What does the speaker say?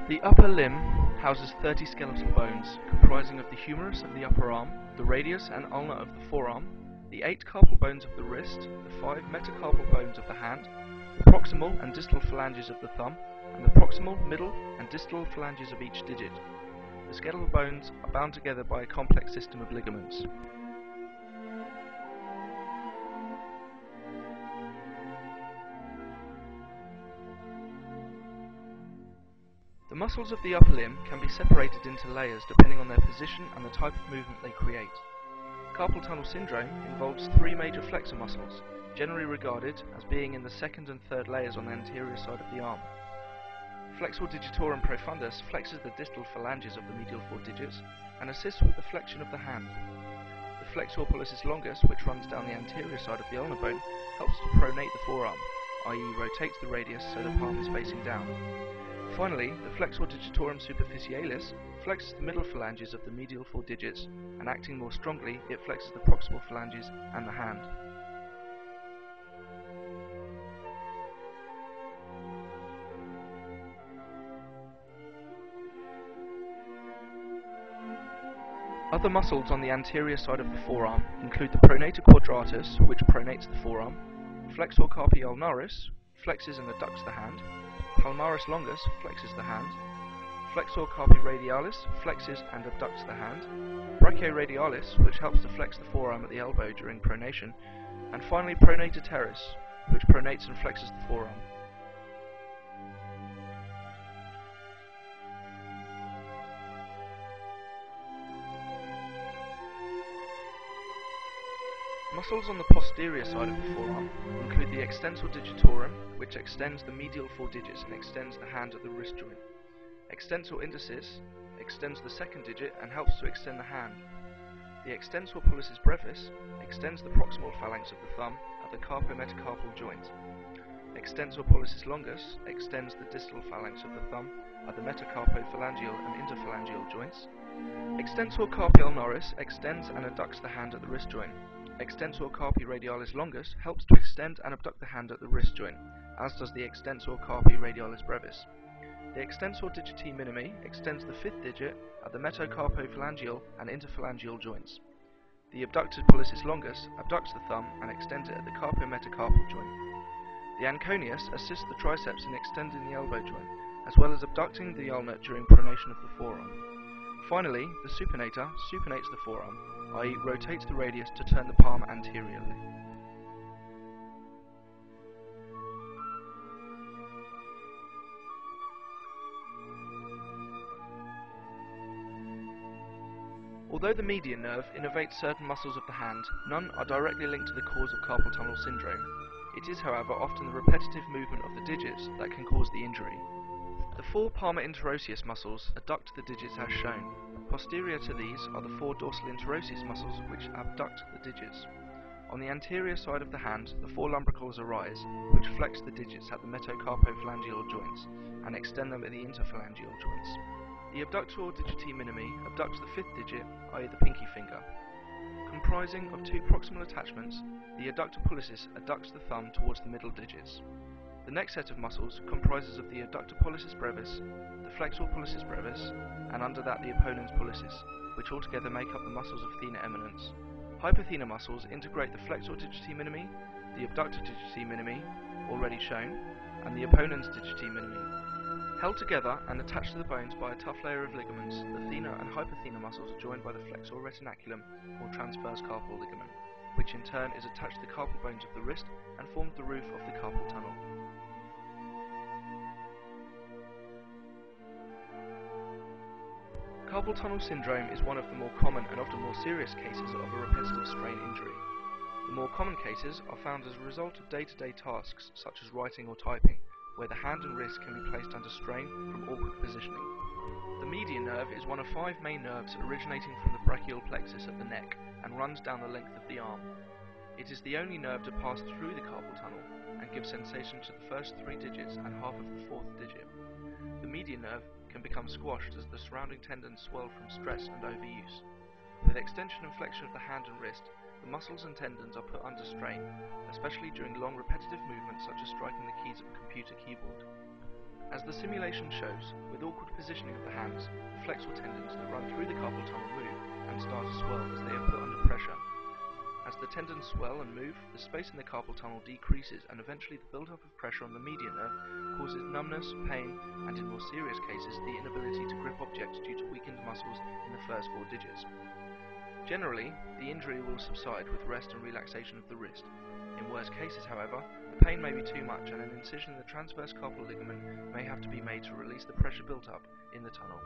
The upper limb houses 30 skeletal bones, comprising of the humerus of the upper arm, the radius and ulna of the forearm, the 8 carpal bones of the wrist, the 5 metacarpal bones of the hand, the proximal and distal phalanges of the thumb, and the proximal, middle, and distal phalanges of each digit. The skeletal bones are bound together by a complex system of ligaments. The muscles of the upper limb can be separated into layers depending on their position and the type of movement they create. Carpal tunnel syndrome involves 3 major flexor muscles, generally regarded as being in the second and third layers on the anterior side of the arm. Flexor digitorum profundus flexes the distal phalanges of the medial 4 digits and assists with the flexion of the hand. The flexor pollicis longus, which runs down the anterior side of the ulnar bone, helps to pronate the forearm, i.e. rotates the radius so the palm is facing down. Finally, the flexor digitorum superficialis flexes the middle phalanges of the medial 4 digits, and acting more strongly, it flexes the proximal phalanges and the hand. Other muscles on the anterior side of the forearm include the pronator quadratus, which pronates the forearm, flexor carpi ulnaris, flexes and adducts the hand, palmaris longus flexes the hand, flexor carpi radialis flexes and abducts the hand, brachioradialis, which helps to flex the forearm at the elbow during pronation, and finally pronator teres, which pronates and flexes the forearm. Muscles on the posterior side of the forearm include the extensor digitorum, which extends the medial 4 digits and extends the hand at the wrist joint. Extensor indicis extends the second digit and helps to extend the hand. The extensor pollicis brevis extends the proximal phalanx of the thumb at the carpometacarpal joint. Extensor pollicis longus extends the distal phalanx of the thumb at the metacarpophalangeal and interphalangeal joints. Extensor carpi ulnaris extends and adducts the hand at the wrist joint. Extensor carpi radialis longus helps to extend and abduct the hand at the wrist joint, as does the extensor carpi radialis brevis. The extensor digiti minimi extends the 5th digit at the metacarpophalangeal and interphalangeal joints. The abductor pollicis longus abducts the thumb and extends it at the carpometacarpal joint. The anconeus assists the triceps in extending the elbow joint, as well as abducting the ulna during pronation of the forearm. Finally, the supinator supinates the forearm, i.e. rotates the radius to turn the palm anteriorly. Although the median nerve innervates certain muscles of the hand, none are directly linked to the cause of carpal tunnel syndrome. It is, however, often the repetitive movement of the digits that can cause the injury. The 4 palmar interosseous muscles adduct the digits as shown. Posterior to these are the 4 dorsal interosseous muscles which abduct the digits. On the anterior side of the hand, the 4 lumbricals arise, which flex the digits at the metacarpophalangeal joints and extend them at the interphalangeal joints. The abductor digiti minimi abducts the 5th digit, i.e. the pinky finger. Comprising of 2 proximal attachments, the adductor pollicis adducts the thumb towards the middle digits. The next set of muscles comprises of the adductor pollicis brevis, the flexor pollicis brevis, and under that the opponens pollicis, which altogether make up the muscles of thenar eminence. Hypothenar muscles integrate the flexor digiti minimi, the abductor digiti minimi, already shown, and the opponens digiti minimi. Held together and attached to the bones by a tough layer of ligaments, the thenar and hypothenar muscles are joined by the flexor retinaculum, or transverse carpal ligament, which in turn is attached to the carpal bones of the wrist and forms the roof of the carpal tunnel. Carpal tunnel syndrome is one of the more common and often more serious cases of a repetitive strain injury. The more common cases are found as a result of day-to-day tasks such as writing or typing, where the hand and wrist can be placed under strain from awkward positioning. The median nerve is one of 5 main nerves originating from the brachial plexus of the neck and runs down the length of the arm. It is the only nerve to pass through the carpal tunnel and give sensation to the first 3 digits and half of the 4th digit. The median nerve can become squashed as the surrounding tendons swell from stress and overuse. With extension and flexion of the hand and wrist, the muscles and tendons are put under strain, especially during long repetitive movements such as striking the keys of a computer keyboard. As the simulation shows, with awkward positioning of the hands, the flexor tendons that run through the carpal tunnel move and start to swell as they are put under pressure. As the tendons swell and move, the space in the carpal tunnel decreases, and eventually the build-up of pressure on the median nerve causes numbness, pain, and in more serious cases the inability to grip objects due to weakened muscles in the first 4 digits. Generally, the injury will subside with rest and relaxation of the wrist. In worse cases, however, the pain may be too much and an incision in the transverse carpal ligament may have to be made to release the pressure built up in the tunnel.